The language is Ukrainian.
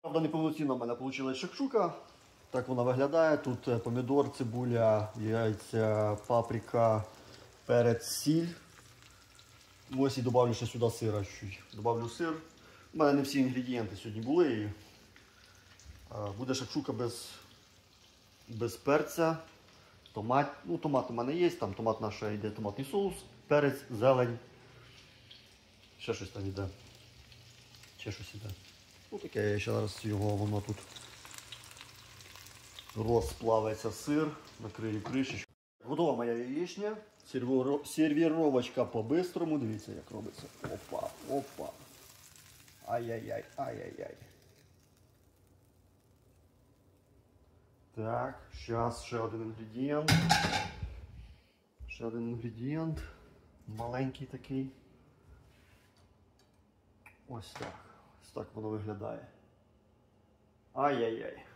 Правда, неповноцінно в мене вийшла шакшука. Так вона виглядає. Тут помідор, цибуля, яйця, паприка, перець, сіль. Ось і додавлю ще сюди сира чуть. Добавлю сир. У мене не всі інгредієнти сьогодні були. Буде шакшука без перця. Томат. Ну, томат у мене є, там томат наш йде, томатний соус, перець, зелень. Ще щось там йде. Ще щось йде. Ну таке, я ще зараз його, воно тут розплавиться сир, накрию кришечку. Готова моя яєчня. Сервіровочка по-бистрому. Дивіться, як робиться. Опа, опа. Ай-яй-яй, ай-яй-яй. Так, зараз ще один інгредієнт. Ще один інгредієнт. Маленький такий. Ось так. Ось так воно виглядає. Ай-яй-яй.